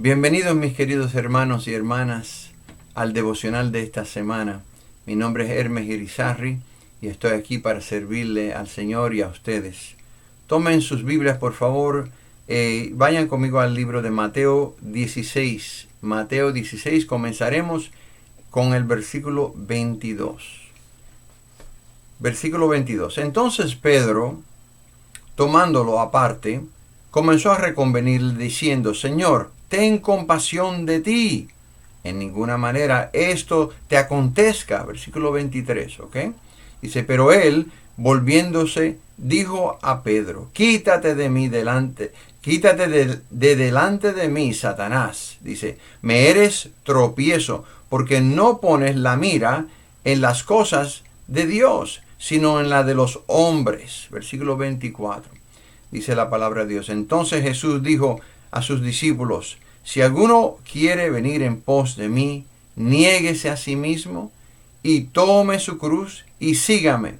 Bienvenidos mis queridos hermanos y hermanas al devocional de esta semana. Mi nombre es Hermes Irizarry y estoy aquí para servirle al Señor y a ustedes. Tomen sus Biblias por favor, vayan conmigo al libro de Mateo 16. Mateo 16, comenzaremos con el versículo 22. Versículo 22. Entonces Pedro, tomándolo aparte, comenzó a reconvenir diciendo: Señor, ten compasión de ti. En ninguna manera esto te acontezca. Versículo 23, ¿ok? Dice, pero él, volviéndose, dijo a Pedro: quítate de delante de mí, Satanás. Dice, me eres tropiezo, porque no pones la mira en las cosas de Dios, sino en la de los hombres. Versículo 24. Dice la palabra de Dios. Entonces Jesús dijo a sus discípulos: si alguno quiere venir en pos de mí, niéguese a sí mismo y tome su cruz y sígame,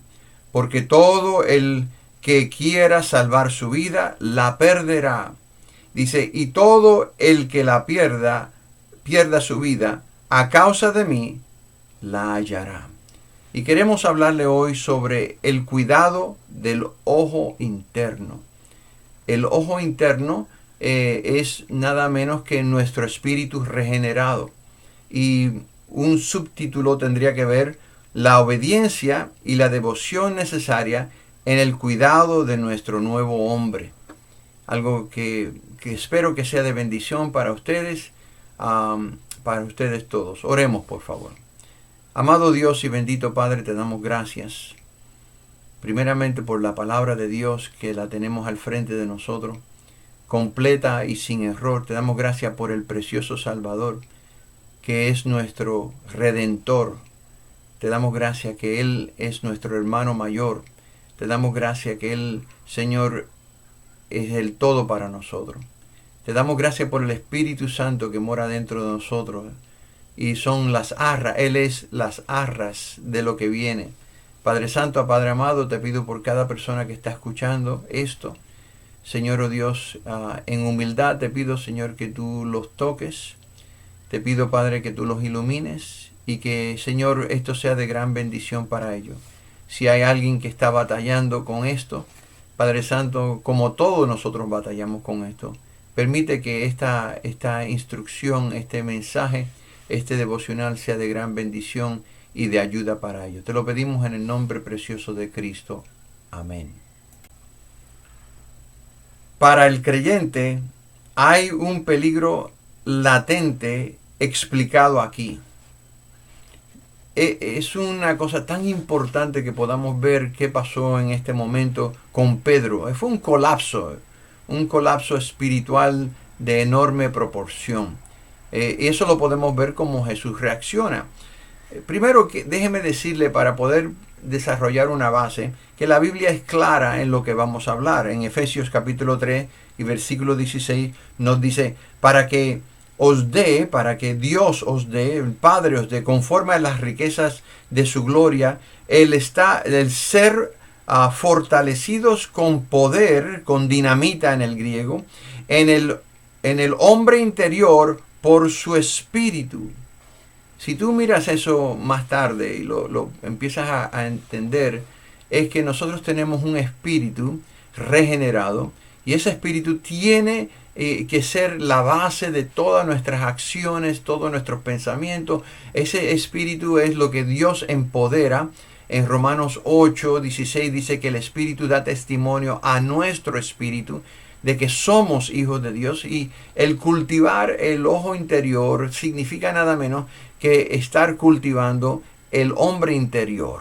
porque todo el que quiera salvar su vida la perderá. Dice, y todo el que la pierda su vida a causa de mí, la hallará. Y queremos hablarle hoy sobre el cuidado del ojo interno. El ojo interno es nada menos que nuestro espíritu regenerado. Y un subtítulo tendría que ver la obediencia y la devoción necesaria en el cuidado de nuestro nuevo hombre. Algo que espero que sea de bendición para ustedes todos. Oremos, por favor. Amado Dios y bendito Padre, te damos gracias. Primeramente por la palabra de Dios que la tenemos al frente de nosotros, completa y sin error. Te damos gracias por el precioso Salvador, que es nuestro Redentor. Te damos gracias que Él es nuestro hermano mayor. Te damos gracias que Él, Señor, es el todo para nosotros. Te damos gracias por el Espíritu Santo que mora dentro de nosotros. Y son las arras, Él es las arras de lo que viene. Padre Santo, Padre amado, te pido por cada persona que está escuchando esto. Señor, oh Dios, en humildad te pido, Señor, que tú los toques. Te pido, Padre, que tú los ilumines y que, Señor, esto sea de gran bendición para ellos. Si hay alguien que está batallando con esto, Padre Santo, como todos nosotros batallamos con esto, permite que esta instrucción, este mensaje, este devocional sea de gran bendición y de ayuda para ellos. Te lo pedimos en el nombre precioso de Cristo. Amén. Para el creyente hay un peligro latente explicado aquí. Es una cosa tan importante que podamos ver qué pasó en este momento con Pedro. Fue un colapso espiritual de enorme proporción. Eso lo podemos ver como Jesús reacciona. Primero, déjeme decirle, para poder desarrollar una base, que la Biblia es clara en lo que vamos a hablar. En Efesios capítulo 3 y versículo 16 nos dice, para que Dios os dé, el Padre os dé, conforme a las riquezas de su gloria, el ser fortalecidos con poder, con dinamita en el griego, en el hombre interior por su espíritu. Si tú miras eso más tarde y lo empiezas a entender, es que nosotros tenemos un espíritu regenerado y ese espíritu tiene que ser la base de todas nuestras acciones, todos nuestros pensamientos. Ese espíritu es lo que Dios empodera. En Romanos 8, 16 dice que el espíritu da testimonio a nuestro espíritu de que somos hijos de Dios, y el cultivar el ojo interior significa nada menos que estar cultivando el hombre interior.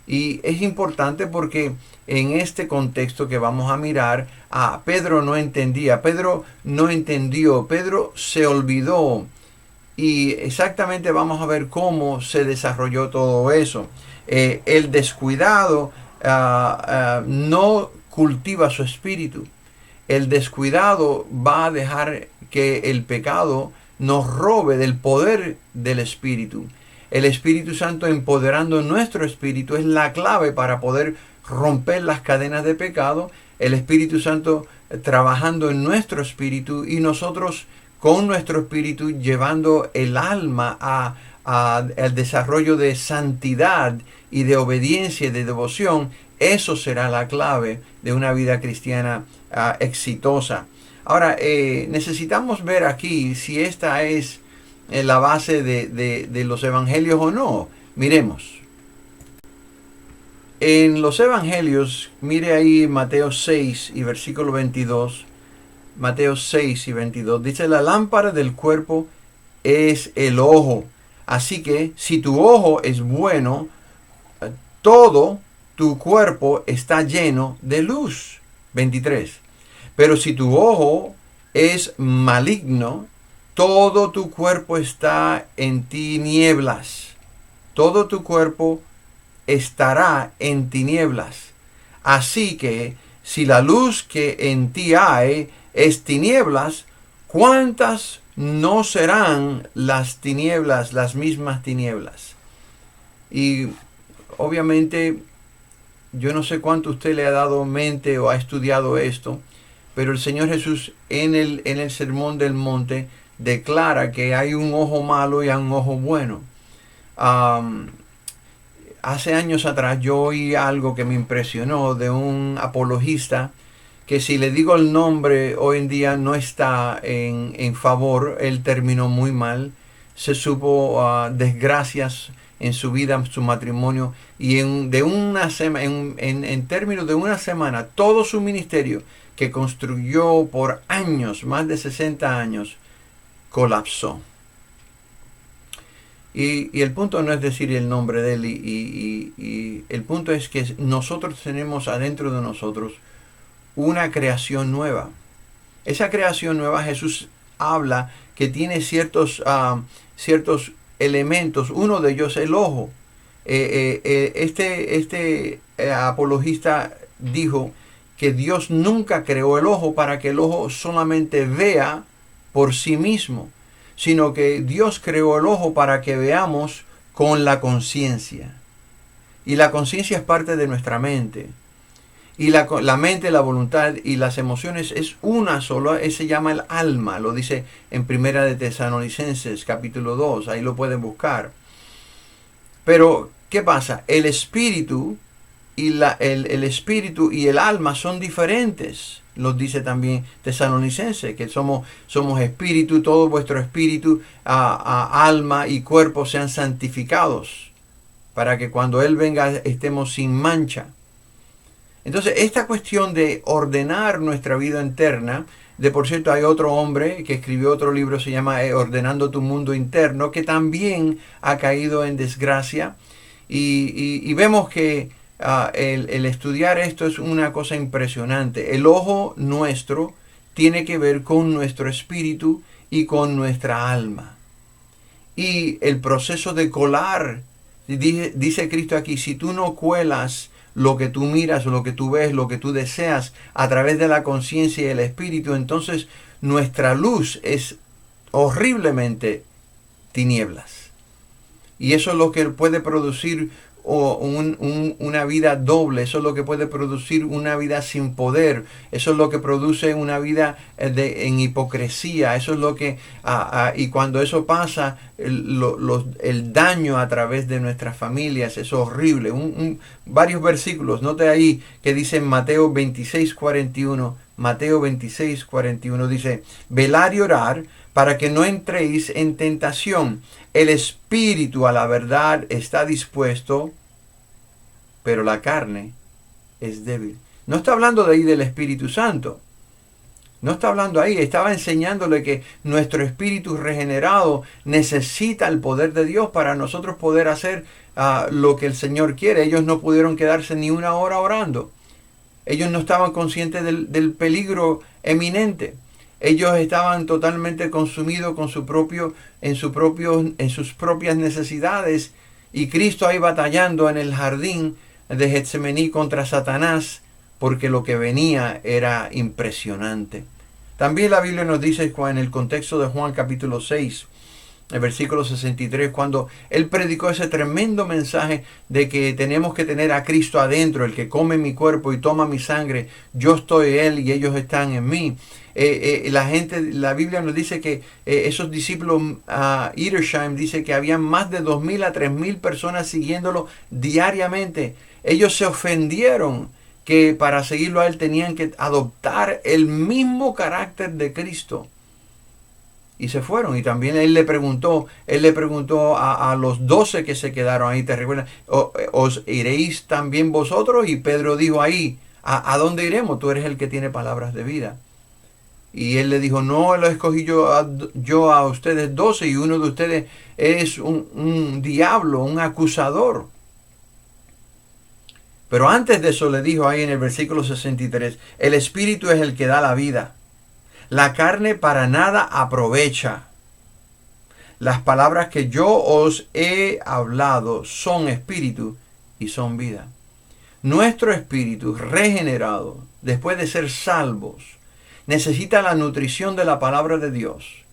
Y es importante porque en este contexto que vamos a mirar, Pedro no entendía, Pedro se olvidó, y exactamente vamos a ver cómo se desarrolló todo eso. El descuidado no cultiva su espíritu. El descuidado va a dejar que el pecado nos robe del poder del Espíritu. El Espíritu Santo empoderando nuestro espíritu es la clave para poder romper las cadenas de pecado. El Espíritu Santo trabajando en nuestro espíritu y nosotros con nuestro espíritu, llevando el alma al desarrollo de santidad y de obediencia y de devoción. Eso será la clave de una vida cristiana exitosa. Ahora, necesitamos ver aquí si esta es la base de los evangelios o no. Miremos. En los evangelios, mire ahí Mateo 6 y versículo 22. Mateo 6 y 22. Dice, la lámpara del cuerpo es el ojo. Así que si tu ojo es bueno, todo tu cuerpo está lleno de luz. 23. Pero si tu ojo es maligno, todo tu cuerpo está en tinieblas. Todo tu cuerpo estará en tinieblas. Así que si la luz que en ti hay es tinieblas, ¿cuántas no serán las tinieblas, las mismas tinieblas? Y obviamente yo no sé cuánto usted le ha dado mente o ha estudiado esto, pero el Señor Jesús en el Sermón del Monte declara que hay un ojo malo y hay un ojo bueno. Hace años atrás yo oí algo que me impresionó de un apologista que, si le digo el nombre, hoy en día no está en favor. Él terminó muy mal. Se supo desgracias en su vida, en su matrimonio, y en términos de una semana, todo su ministerio que construyó por años, más de 60 años, colapsó. Y el punto no es decir el nombre de él, y el punto es que nosotros tenemos adentro de nosotros una creación nueva. Esa creación nueva, Jesús habla que tiene ciertos elementos. Uno de ellos, el ojo. Este apologista dijo que Dios nunca creó el ojo para que el ojo solamente vea por sí mismo, sino que Dios creó el ojo para que veamos con la conciencia. Y la conciencia es parte de nuestra mente. Y la mente, la voluntad y las emociones es una sola, se llama el alma, lo dice en Primera de Tesalonicenses, capítulo 2, ahí lo pueden buscar. Pero, ¿qué pasa? El espíritu y el espíritu y el alma son diferentes. Lo dice también Tesalonicenses, que somos espíritu, todo vuestro espíritu, alma y cuerpo sean santificados, para que cuando Él venga estemos sin mancha. Entonces, esta cuestión de ordenar nuestra vida interna, de por cierto, hay otro hombre que escribió otro libro, se llama Ordenando tu mundo interno, que también ha caído en desgracia. Y vemos que el estudiar esto es una cosa impresionante. El ojo nuestro tiene que ver con nuestro espíritu y con nuestra alma. Y el proceso de colar, dice Cristo aquí, si tú no cuelas lo que tú miras, lo que tú ves, lo que tú deseas a través de la conciencia y el espíritu, entonces nuestra luz es horriblemente tinieblas. Y eso es lo que puede producir una vida doble. Eso es lo que puede producir una vida sin poder. Eso es lo que produce una vida en hipocresía. Eso es lo que y cuando eso pasa, el daño a través de nuestras familias es horrible. Varios versículos, note ahí que dice en Mateo 26:41. Mateo 26:41 dice: velar y orar para que no entréis en tentación. El espíritu a la verdad está dispuesto, pero la carne es débil. No está hablando de ahí del Espíritu Santo. No está hablando ahí. Estaba enseñándole que nuestro espíritu regenerado necesita el poder de Dios para nosotros poder hacer lo que el Señor quiere. Ellos no pudieron quedarse ni una hora orando. Ellos no estaban conscientes del peligro eminente. Ellos estaban totalmente consumidos con en sus propias necesidades, y Cristo ahí batallando en el jardín de Getsemaní contra Satanás, porque lo que venía era impresionante. También la Biblia nos dice en el contexto de Juan capítulo 6, el versículo 63, cuando Él predicó ese tremendo mensaje de que tenemos que tener a Cristo adentro, el que come mi cuerpo y toma mi sangre, yo estoy en Él y ellos están en mí. La Biblia nos dice que esos discípulos, Edersheim dice que habían más de 2,000 a 3,000 personas siguiéndolo diariamente. Ellos se ofendieron que para seguirlo a él tenían que adoptar el mismo carácter de Cristo. Y se fueron. Y también él le preguntó a los 12 que se quedaron ahí, ¿te recuerdas? ¿Os iréis también vosotros? Y Pedro dijo ahí, ¿a dónde iremos? Tú eres el que tiene palabras de vida. Y él le dijo, no, lo escogí yo a ustedes 12 y uno de ustedes es un diablo, un acusador. Pero antes de eso le dijo ahí en el versículo 63, el Espíritu es el que da la vida. La carne para nada aprovecha. Las palabras que yo os he hablado son espíritu y son vida. Nuestro espíritu regenerado, después de ser salvos, necesita la nutrición de la palabra de Dios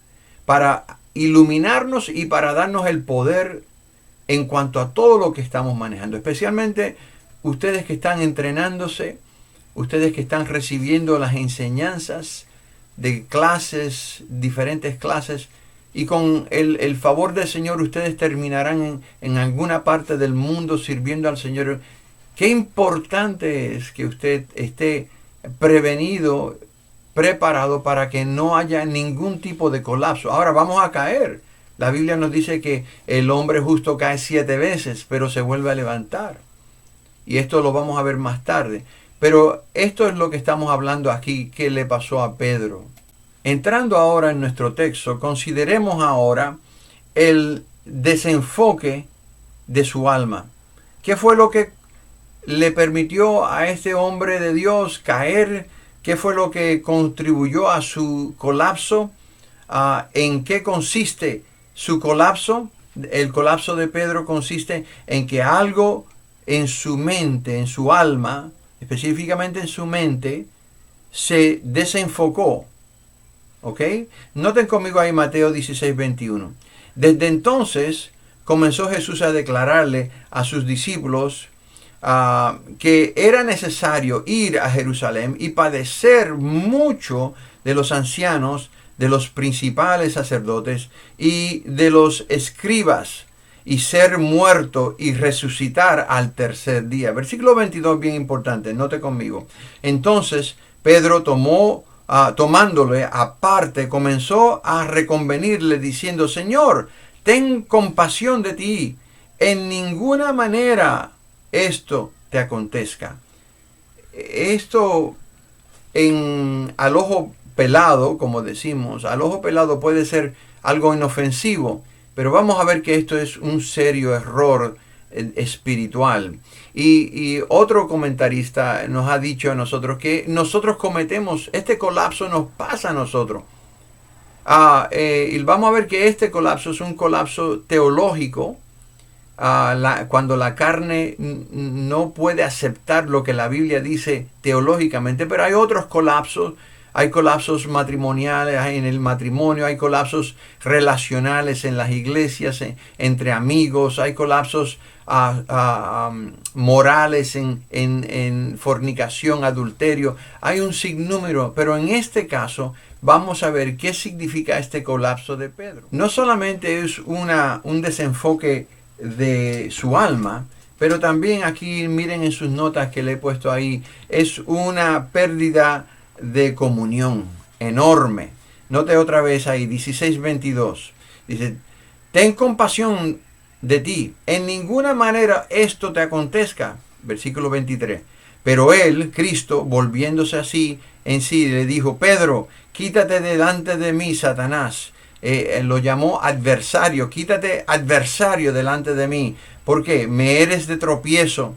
para iluminarnos y para darnos el poder en cuanto a todo lo que estamos manejando. Especialmente ustedes que están entrenándose, ustedes que están recibiendo las enseñanzas de clases, diferentes clases, y con el favor del Señor ustedes terminarán en alguna parte del mundo sirviendo al Señor. Qué importante es que usted esté prevenido, preparado para que no haya ningún tipo de colapso. Ahora vamos a caer. La Biblia nos dice que el hombre justo cae 7 veces, pero se vuelve a levantar. Y esto lo vamos a ver más tarde. Pero esto es lo que estamos hablando aquí, que le pasó a Pedro. Entrando ahora en nuestro texto, consideremos ahora el desenfoque de su alma. ¿Qué fue lo que le permitió a este hombre de Dios caer? ¿Qué fue lo que contribuyó a su colapso? ¿En qué consiste su colapso? El colapso de Pedro consiste en que algo en su mente, en su alma, específicamente en su mente, se desenfocó. ¿Ok? Noten conmigo ahí Mateo 16, 21. Desde entonces comenzó Jesús a declararle a sus discípulos que era necesario ir a Jerusalén y padecer mucho de los ancianos, de los principales sacerdotes y de los escribas, y ser muerto y resucitar al tercer día. Versículo 22, bien importante, note conmigo. Entonces Pedro tomándole aparte, comenzó a reconvenirle diciendo, Señor, ten compasión de ti, en ninguna manera esto te acontezca. Esto al ojo pelado, como decimos, al ojo pelado puede ser algo inofensivo, pero vamos a ver que esto es un serio error espiritual. Y otro comentarista nos ha dicho a nosotros que nosotros cometemos, este colapso nos pasa a nosotros. Y vamos a ver que este colapso es un colapso teológico, cuando la carne no puede aceptar lo que la Biblia dice teológicamente, pero hay otros colapsos. Hay colapsos matrimoniales en el matrimonio, hay colapsos relacionales en las iglesias, entre amigos, hay colapsos morales en fornicación, adulterio. Hay un sinnúmero, pero en este caso vamos a ver qué significa este colapso de Pedro. No solamente es un desenfoque de su alma, pero también aquí miren en sus notas que le he puesto ahí, es una pérdida de comunión enorme. Note otra vez ahí, 16:22. Dice, ten compasión de ti, en ninguna manera esto te acontezca. Versículo 23. Pero él, Cristo, volviéndose así en sí, le dijo, Pedro, quítate delante de mí, Satanás. Lo llamó adversario, quítate adversario delante de mí, porque me eres de tropiezo.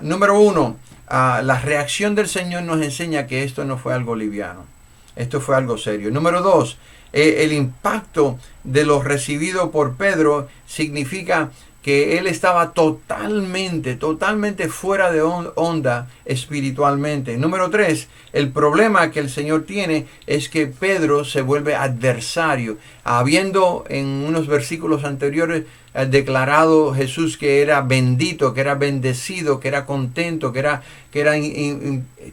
Número 1, la reacción del Señor nos enseña que esto no fue algo liviano, esto fue algo serio. Número 2, el impacto de lo recibido por Pedro significa que él estaba totalmente fuera de onda espiritualmente. Número 3, el problema que el Señor tiene es que Pedro se vuelve adversario. Habiendo en unos versículos anteriores declarado Jesús que era bendito, que era bendecido, que era contento, que era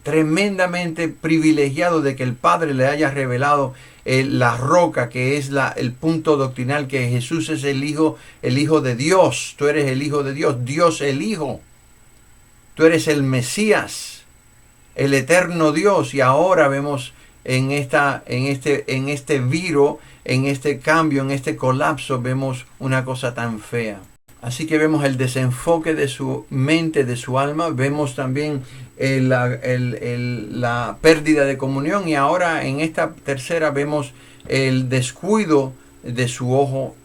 tremendamente privilegiado de que el Padre le haya revelado la roca, que es el punto doctrinal, que Jesús es el Hijo de Dios. Tú eres el Hijo de Dios, Dios el Hijo. Tú eres el Mesías, el eterno Dios. Y ahora vemos en este viro, en este cambio, en este colapso, vemos una cosa tan fea. Así que vemos el desenfoque de su mente, de su alma. Vemos también la pérdida de comunión. Y ahora en esta tercera vemos el descuido de su ojo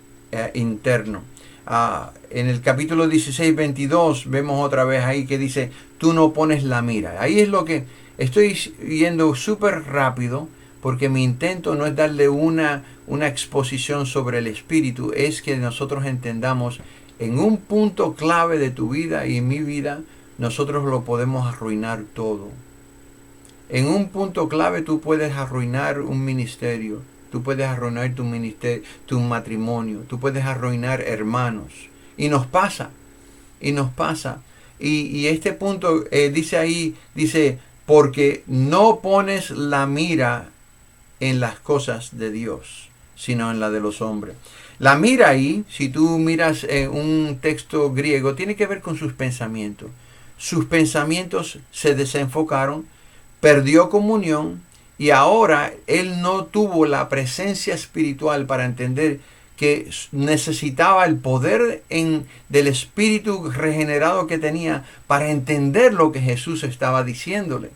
interno. En el capítulo 16, 22 vemos otra vez ahí que dice, tú no pones la mira. Ahí es lo que estoy yendo súper rápido, porque mi intento no es darle una exposición sobre el espíritu, es que nosotros entendamos en un punto clave de tu vida y en mi vida, nosotros lo podemos arruinar todo. En un punto clave tú puedes arruinar un ministerio, tú puedes arruinar tu matrimonio, tú puedes arruinar hermanos. Y nos pasa. Y este punto dice, porque no pones la mira en las cosas de Dios, sino en la de los hombres. La mira ahí, si tú miras un texto griego, tiene que ver con sus pensamientos. Sus pensamientos se desenfocaron, perdió comunión y ahora él no tuvo la presencia espiritual para entender que necesitaba el poder del espíritu regenerado que tenía para entender lo que Jesús estaba diciéndole.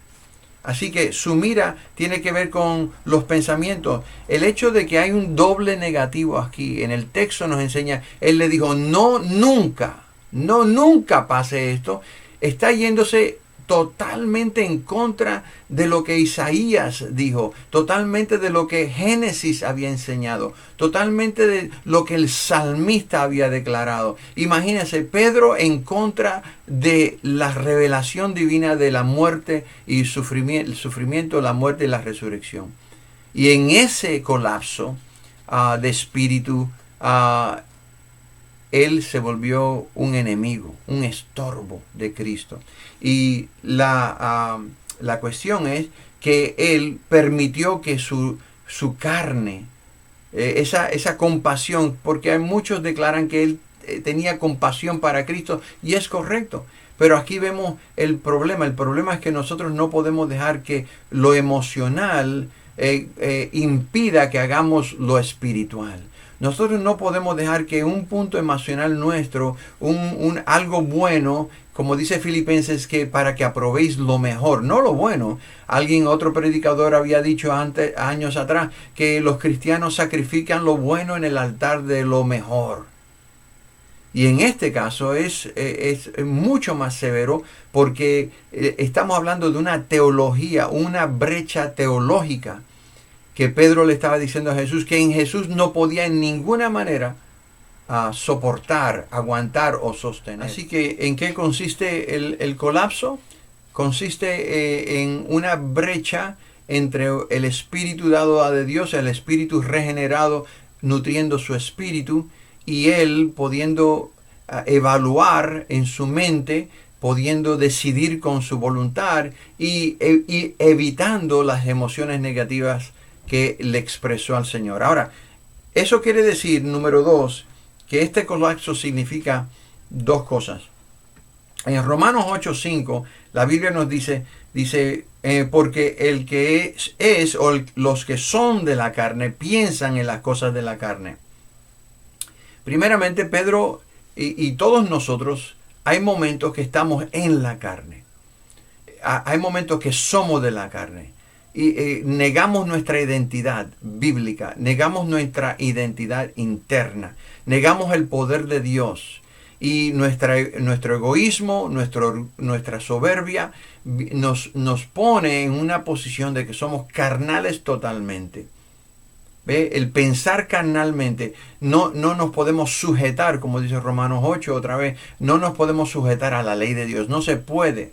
Así que su mira tiene que ver con los pensamientos. El hecho de que hay un doble negativo aquí en el texto nos enseña, él le dijo, no, nunca pase esto. Está yéndose totalmente en contra de lo que Isaías dijo, totalmente de lo que Génesis había enseñado, totalmente de lo que el salmista había declarado. Imagínense, Pedro en contra de la revelación divina de la muerte y el sufrimiento, la muerte y la resurrección. Y en ese colapso de espíritu, él se volvió un enemigo, un estorbo de Cristo. Y la cuestión es que él permitió que su carne, esa compasión, porque hay muchos declaran que él tenía compasión para Cristo, y es correcto. Pero aquí vemos el problema. El problema es que nosotros no podemos dejar que lo emocional impida que hagamos lo espiritual. Nosotros no podemos dejar que un punto emocional nuestro, algo bueno, como dice Filipenses, que para que aprobéis lo mejor, no lo bueno. Otro predicador había dicho años atrás que los cristianos sacrifican lo bueno en el altar de lo mejor. Y en este caso es mucho más severo, porque estamos hablando de una teología, una brecha teológica, que Pedro le estaba diciendo a Jesús, que en Jesús no podía en ninguna manera soportar, aguantar o sostener. Así que, ¿en qué consiste el colapso? Consiste en una brecha entre el espíritu dado de Dios, el espíritu regenerado, nutriendo su espíritu, y él pudiendo evaluar en su mente, pudiendo decidir con su voluntad y evitando las emociones negativas que le expresó al Señor. Ahora, eso quiere decir, número 2, que este colapso significa dos cosas. En Romanos 8:5, la Biblia nos dice porque el que es o los que son de la carne piensan en las cosas de la carne. Primeramente, Pedro y todos nosotros, hay momentos que estamos en la carne. Hay momentos que somos de la carne. Y negamos nuestra identidad bíblica, negamos nuestra identidad interna, negamos el poder de Dios. Y nuestro egoísmo, nuestra soberbia nos pone en una posición de que somos carnales totalmente. ¿Ve? El pensar carnalmente, no nos podemos sujetar, como dice Romanos 8 otra vez, no nos podemos sujetar a la ley de Dios, no se puede,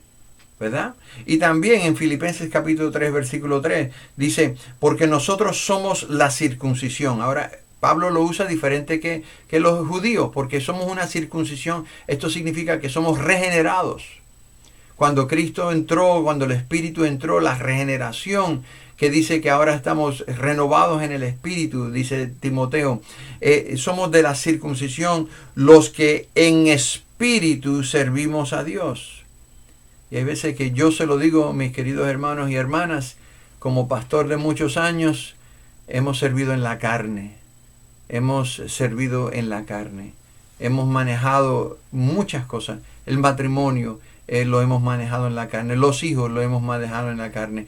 ¿verdad? Y también en Filipenses capítulo 3, versículo 3, dice, porque nosotros somos la circuncisión. Ahora, Pablo lo usa diferente que los judíos, porque somos una circuncisión. Esto significa que somos regenerados. Cuando Cristo entró, cuando el Espíritu entró, la regeneración, que dice que ahora estamos renovados en el Espíritu, dice Timoteo, somos de la circuncisión los que en espíritu servimos a Dios. Y hay veces que yo se lo digo, mis queridos hermanos y hermanas, como pastor de muchos años, hemos servido en la carne. Hemos servido en la carne. Hemos manejado muchas cosas. El matrimonio lo hemos manejado en la carne. Los hijos lo hemos manejado en la carne.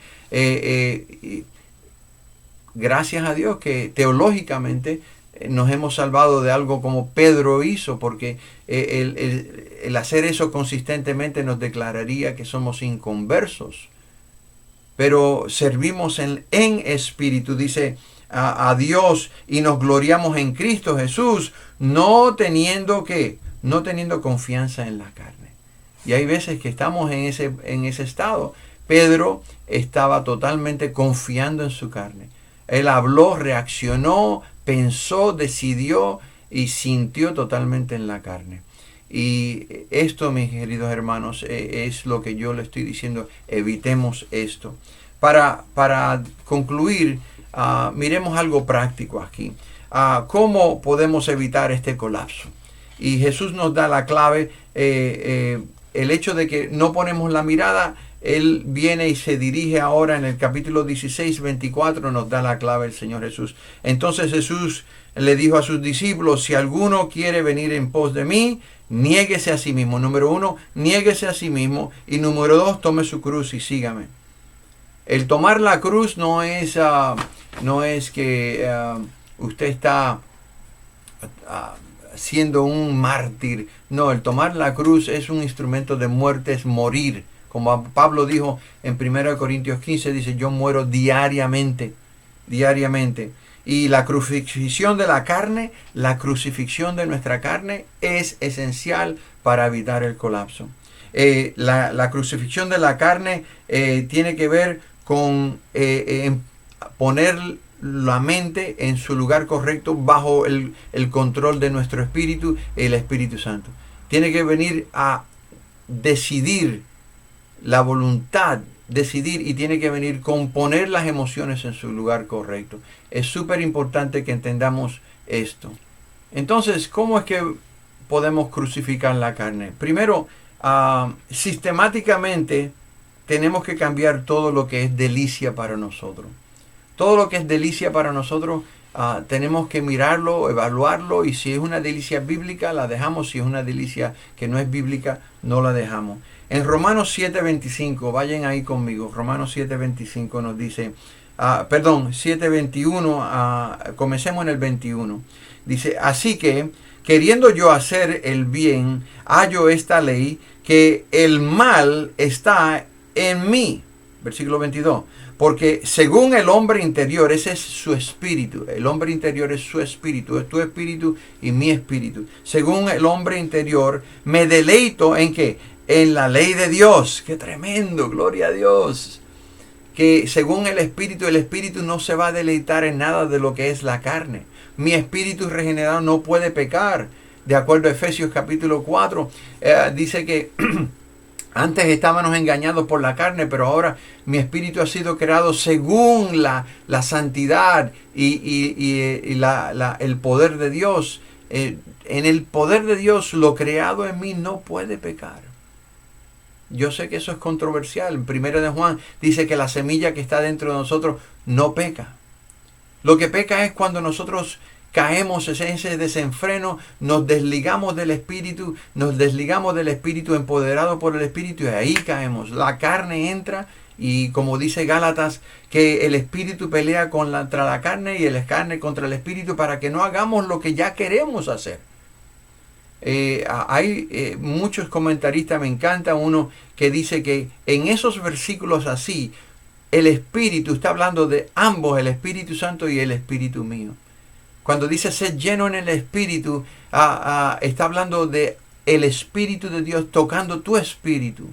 Gracias a Dios que teológicamente nos hemos salvado de algo como Pedro hizo, porque el hacer eso consistentemente nos declararía que somos inconversos. Pero servimos en espíritu, dice a Dios, y nos gloriamos en Cristo Jesús, no teniendo confianza en la carne. Y hay veces que estamos en ese estado. Pedro estaba totalmente confiando en su carne. Él habló, reaccionó, pensó, decidió y sintió totalmente en la carne. Y esto, mis queridos hermanos, es lo que yo le estoy diciendo. Evitemos esto. Para concluir, miremos algo práctico aquí. ¿Cómo podemos evitar este colapso? Y Jesús nos da la clave. El hecho de que no ponemos la mirada, Él viene y se dirige ahora en el capítulo 16, 24, nos da la clave el Señor Jesús. Entonces Jesús le dijo a sus discípulos: si alguno quiere venir en pos de mí, niéguese a sí mismo. Número 1, niéguese a sí mismo. Y número 2, tome su cruz y sígame. El tomar la cruz no es que usted está siendo un mártir. No, el tomar la cruz es un instrumento de muerte, es morir. Como Pablo dijo en 1 Corintios 15, dice: yo muero diariamente. Y la crucifixión de la carne, la crucifixión de nuestra carne es esencial para evitar el colapso. La crucifixión de la carne tiene que ver con poner la mente en su lugar correcto bajo el control de nuestro espíritu, el Espíritu Santo. Tiene que venir a decidir, la voluntad, decidir, y tiene que venir con poner las emociones en su lugar correcto. Es súper importante que entendamos esto. Entonces, ¿cómo es que podemos crucificar la carne? Primero, sistemáticamente tenemos que cambiar todo lo que es delicia para nosotros. Todo lo que es delicia para nosotros tenemos que mirarlo, evaluarlo, y si es una delicia bíblica la dejamos, si es una delicia que no es bíblica no la dejamos. En Romanos 7:25, vayan ahí conmigo, Romanos 7:25 nos dice, 7:21, comencemos en el 21. Dice: así que, queriendo yo hacer el bien, hallo esta ley, que el mal está en mí. Versículo 22. Porque según el hombre interior, ese es su espíritu. El hombre interior es su espíritu, es tu espíritu y mi espíritu. Según el hombre interior, me deleito en ¿qué? En la ley de Dios. ¡Qué tremendo! ¡Gloria a Dios! Que según el espíritu no se va a deleitar en nada de lo que es la carne. Mi espíritu regenerado no puede pecar. De acuerdo a Efesios capítulo 4, dice que antes estábamos engañados por la carne, pero ahora mi espíritu ha sido creado según la santidad y el poder de Dios. En el poder de Dios, lo creado en mí no puede pecar. Yo sé que eso es controversial. En 1 de Juan dice que la semilla que está dentro de nosotros no peca. Lo que peca es cuando nosotros caemos en ese desenfreno, nos desligamos del espíritu empoderado por el espíritu, y ahí caemos. La carne entra, y como dice Gálatas, que el espíritu pelea contra la carne y la carne contra el espíritu para que no hagamos lo que ya queremos hacer. Hay muchos comentaristas, me encanta uno que dice que en esos versículos así, el espíritu está hablando de ambos, el Espíritu Santo y el espíritu mío. Cuando dice ser lleno en el espíritu, está hablando de el Espíritu de Dios tocando tu espíritu.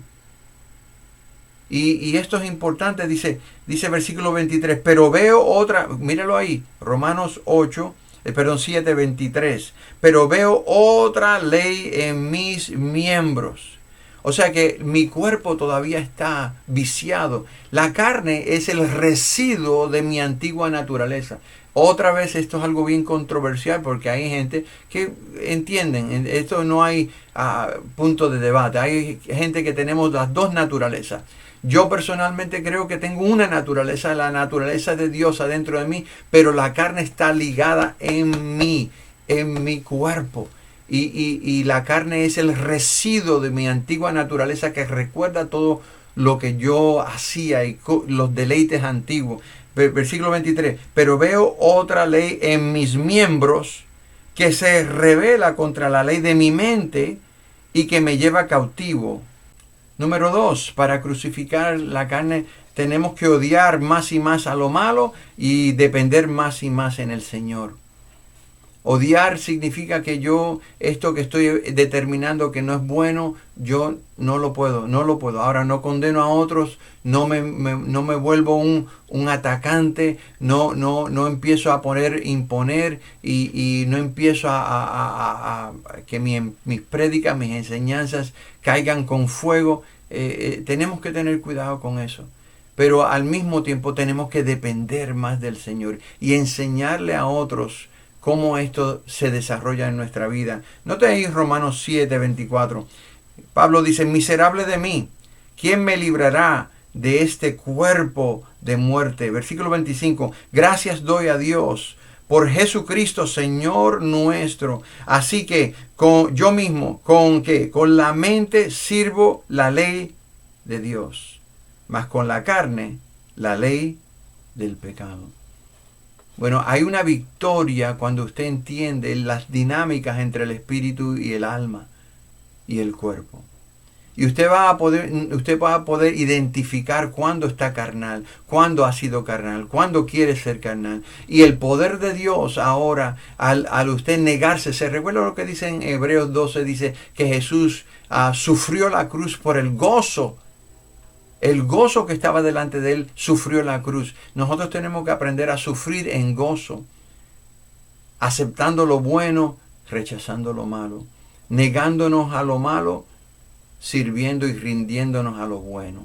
Y esto es importante, dice versículo 23, pero veo otra, míralo ahí, Romanos 8, perdón, 7:23. Pero veo otra ley en mis miembros. O sea que mi cuerpo todavía está viciado. La carne es el residuo de mi antigua naturaleza. Otra vez esto es algo bien controversial porque hay gente que entienden, esto no hay punto de debate. Hay gente que tenemos las dos naturalezas. Yo personalmente creo que tengo una naturaleza, la naturaleza de Dios adentro de mí, pero la carne está ligada en mi cuerpo. Y la carne es el residuo de mi antigua naturaleza que recuerda todo lo que yo hacía y los deleites antiguos. Versículo 23. Pero veo otra ley en mis miembros que se revela contra la ley de mi mente y que me lleva cautivo. Número 2. Para crucificar la carne tenemos que odiar más y más a lo malo y depender más y más en el Señor. Odiar significa que yo, esto que estoy determinando que no es bueno, yo no lo puedo. Ahora no condeno a otros, no me vuelvo un atacante, no empiezo a imponer y no empiezo a que mis prédicas, mis enseñanzas caigan con fuego. Tenemos que tener cuidado con eso. Pero al mismo tiempo tenemos que depender más del Señor y enseñarle a otros cómo esto se desarrolla en nuestra vida. Note ahí Romanos 7:24. Pablo dice, miserable de mí, ¿quién me librará de este cuerpo de muerte? Versículo 25, gracias doy a Dios por Jesucristo, Señor nuestro. Así que yo mismo, ¿con qué? Con la mente sirvo la ley de Dios, mas con la carne, la ley del pecado. Bueno, hay una victoria cuando usted entiende las dinámicas entre el espíritu y el alma y el cuerpo. Y usted va a poder identificar cuándo está carnal, cuándo ha sido carnal, cuándo quiere ser carnal. Y el poder de Dios ahora, al usted negarse, se recuerda lo que dice en Hebreos 12, dice que Jesús sufrió la cruz por el gozo. El gozo que estaba delante de él sufrió la cruz. Nosotros tenemos que aprender a sufrir en gozo, aceptando lo bueno, rechazando lo malo, negándonos a lo malo, sirviendo y rindiéndonos a lo bueno.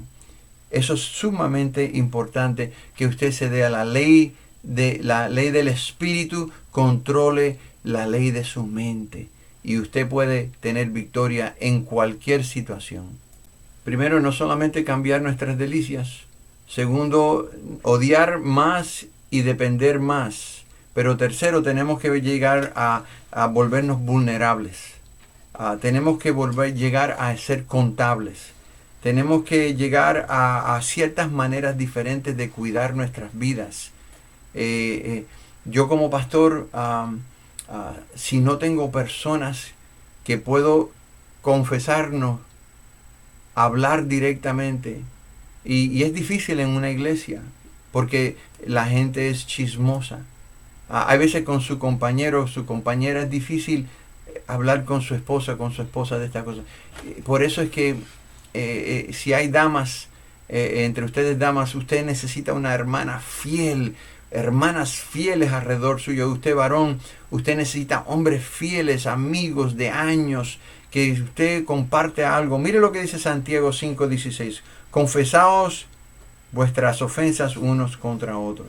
Eso es sumamente importante, que usted se dé a la ley del espíritu, controle la ley de su mente y usted puede tener victoria en cualquier situación. Primero, no solamente cambiar nuestras delicias. Segundo, odiar más y depender más. Pero tercero, tenemos que llegar a volvernos vulnerables. Tenemos que llegar a ser contables. Tenemos que llegar a ciertas maneras diferentes de cuidar nuestras vidas. Yo como pastor, si no tengo personas que puedo confesarnos, hablar directamente, y es difícil en una iglesia porque la gente es chismosa. Hay veces con su compañero, su compañera es difícil hablar con su esposa de estas cosas. Por eso es que si hay damas, entre ustedes damas, usted necesita una hermana fiel, hermanas fieles alrededor suyo. Usted varón, usted necesita hombres fieles, amigos de años, que usted comparte algo. Mire lo que dice Santiago 5:16. Confesaos vuestras ofensas unos contra otros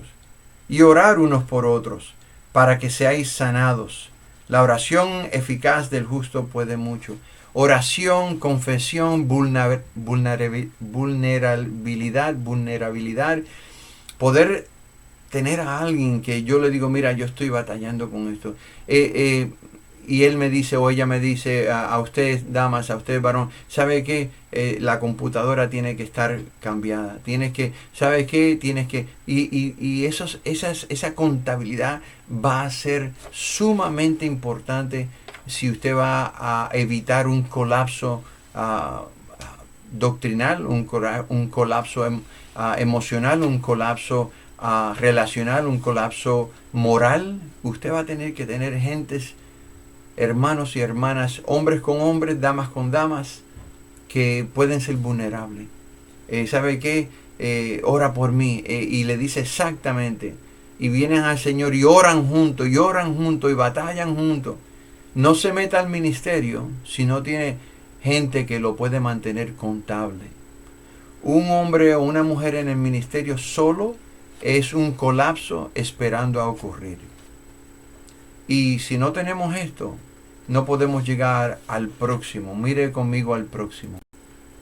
y orar unos por otros para que seáis sanados. La oración eficaz del justo puede mucho. Oración, confesión, vulnerabilidad, poder tener a alguien que yo le digo, mira, yo estoy batallando con esto. Y él me dice, o ella me dice, a usted, damas, a usted, varón, ¿sabe qué? La computadora tiene que estar cambiada. Tienes que, ¿sabe qué? Tienes que... Y esa contabilidad va a ser sumamente importante si usted va a evitar un colapso doctrinal, un colapso emocional, un colapso relacional, un colapso moral. Usted va a tener que tener gentes, hermanos y hermanas, hombres con hombres, damas con damas, que pueden ser vulnerables. ¿Sabe qué? Ora por mí. Y le dice exactamente y vienen al Señor y oran juntos y batallan juntos. No se meta al ministerio si no tiene gente que lo puede mantener contable. Un hombre o una mujer en el ministerio solo es un colapso esperando a ocurrir. Y si no tenemos esto, no podemos llegar al próximo. Mire conmigo al próximo.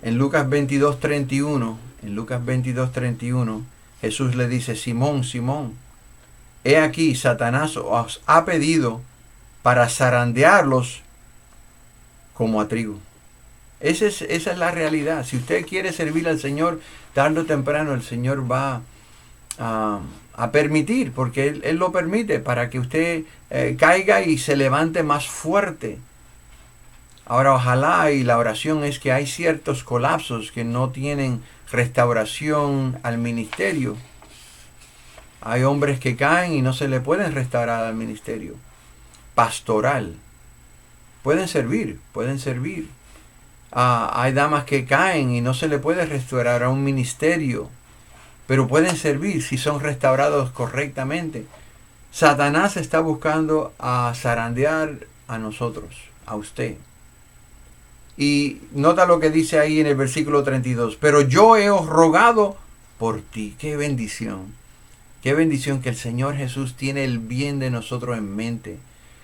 En Lucas 22:31, Jesús le dice: Simón, Simón, he aquí, Satanás os ha pedido para zarandearlos como a trigo. Esa es la realidad. Si usted quiere servir al Señor, tarde o temprano el Señor va a permitir, porque Él lo permite para que usted caiga y se levante más fuerte. Ahora, ojalá, y la oración es que hay ciertos colapsos que no tienen restauración al ministerio. Hay hombres que caen y no se le pueden restaurar al ministerio pastoral. Pueden servir. Hay damas que caen y no se le puede restaurar a un ministerio, pero pueden servir si son restaurados correctamente. Satanás está buscando a zarandear a nosotros, a usted. Y nota lo que dice ahí en el versículo 32. Pero yo he rogado por ti. ¡Qué bendición! ¡Qué bendición que el Señor Jesús tiene el bien de nosotros en mente!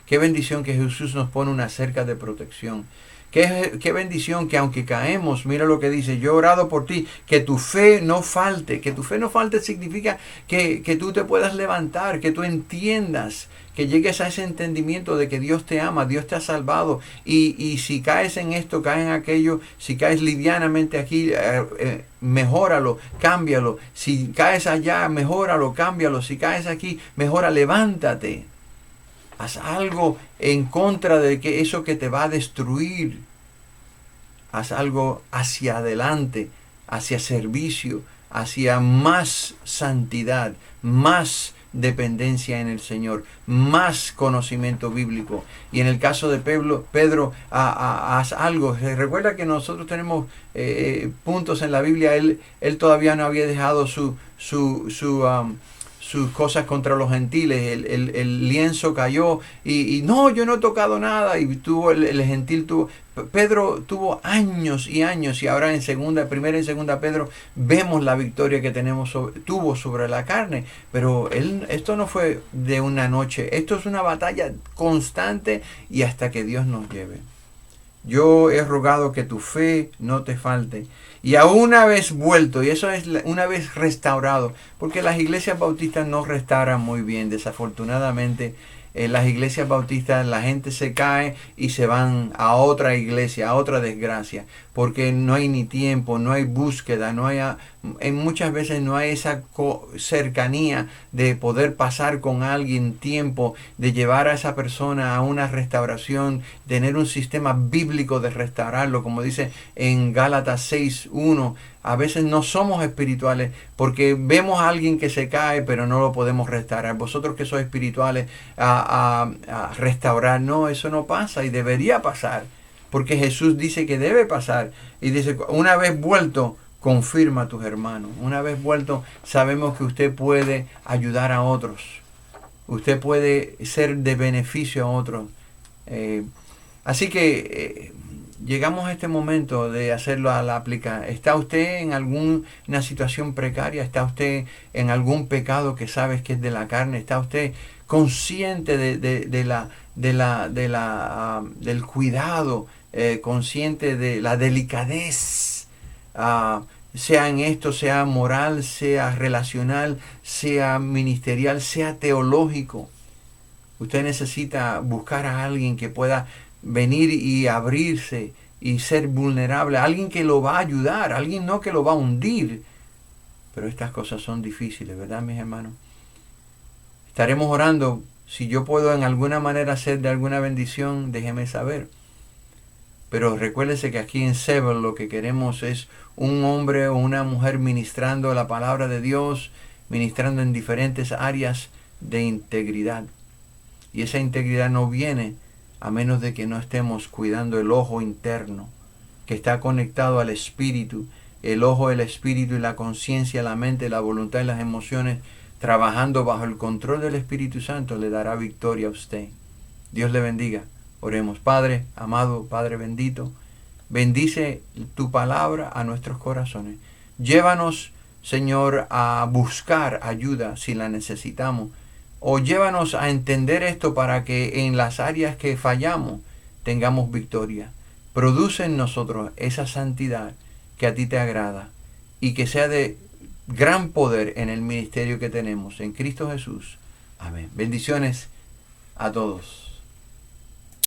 ¡Qué bendición que Jesús nos pone una cerca de protección! Qué bendición que aunque caemos, mira lo que dice: yo he orado por ti, que tu fe no falte. Que tu fe no falte significa que tú te puedas levantar, que tú entiendas, que llegues a ese entendimiento de que Dios te ama, Dios te ha salvado. Y si caes en esto, caes en aquello, si caes livianamente aquí, mejóralo, cámbialo. Si caes allá, mejóralo, cámbialo. Si caes aquí, mejora, levántate. Haz algo en contra de que eso que te va a destruir. Haz algo hacia adelante, hacia servicio, hacia más santidad, más dependencia en el Señor, más conocimiento bíblico. Y en el caso de Pedro, haz algo. Recuerda que nosotros tenemos puntos en la Biblia. Él todavía no había dejado sus cosas contra los gentiles. El lienzo cayó y no, yo no he tocado nada. Y el gentil tuvo. Pedro tuvo años y años, y ahora en primera y segunda Pedro vemos la victoria que tuvo sobre la carne. Pero esto no fue de una noche. Esto es una batalla constante y hasta que Dios nos lleve. Yo he rogado que tu fe no te falte. Y a una vez vuelto, y eso es una vez restaurado, porque las iglesias bautistas no restauran muy bien, desafortunadamente. En las iglesias bautistas la gente se cae y se van a otra iglesia, a otra desgracia, porque no hay ni tiempo, no hay búsqueda, muchas veces no hay esa cercanía de poder pasar con alguien tiempo, de llevar a esa persona a una restauración, tener un sistema bíblico de restaurarlo, como dice en Gálatas 6:1. A veces no somos espirituales porque vemos a alguien que se cae, pero no lo podemos restaurar. Vosotros que sois espirituales, a restaurar. No, eso no pasa y debería pasar, porque Jesús dice que debe pasar. Y dice: una vez vuelto, confirma a tus hermanos. Una vez vuelto, sabemos que usted puede ayudar a otros. Usted puede ser de beneficio a otros. Así que llegamos a este momento de hacerlo a la aplicación. ¿Está usted en alguna situación precaria? ¿Está usted en algún pecado que sabes que es de la carne? ¿Está usted consciente del cuidado, consciente de la delicadez? Sea en esto, sea moral, sea relacional, sea ministerial, sea teológico. Usted necesita buscar a alguien que pueda venir y abrirse y ser vulnerable, alguien que lo va a ayudar, alguien no que lo va a hundir. Pero estas cosas son difíciles, ¿verdad, mis hermanos? Estaremos orando. Si yo puedo en alguna manera ser de alguna bendición, déjeme saber. Pero recuérdese que aquí en Sevel lo que queremos es un hombre o una mujer ministrando la palabra de Dios, ministrando en diferentes áreas de integridad. Y esa integridad no viene a menos de que no estemos cuidando el ojo interno, que está conectado al espíritu. El ojo, el espíritu y la conciencia, la mente, la voluntad y las emociones trabajando bajo el control del Espíritu Santo, le dará victoria a usted. Dios le bendiga. Oremos. Padre, amado, Padre bendito, bendice tu palabra a nuestros corazones. Llévanos, Señor, a buscar ayuda si la necesitamos. O llévanos a entender esto para que en las áreas que fallamos tengamos victoria. Produce en nosotros esa santidad que a ti te agrada y que sea de gran poder en el ministerio que tenemos en Cristo Jesús. Amén. Bendiciones a todos.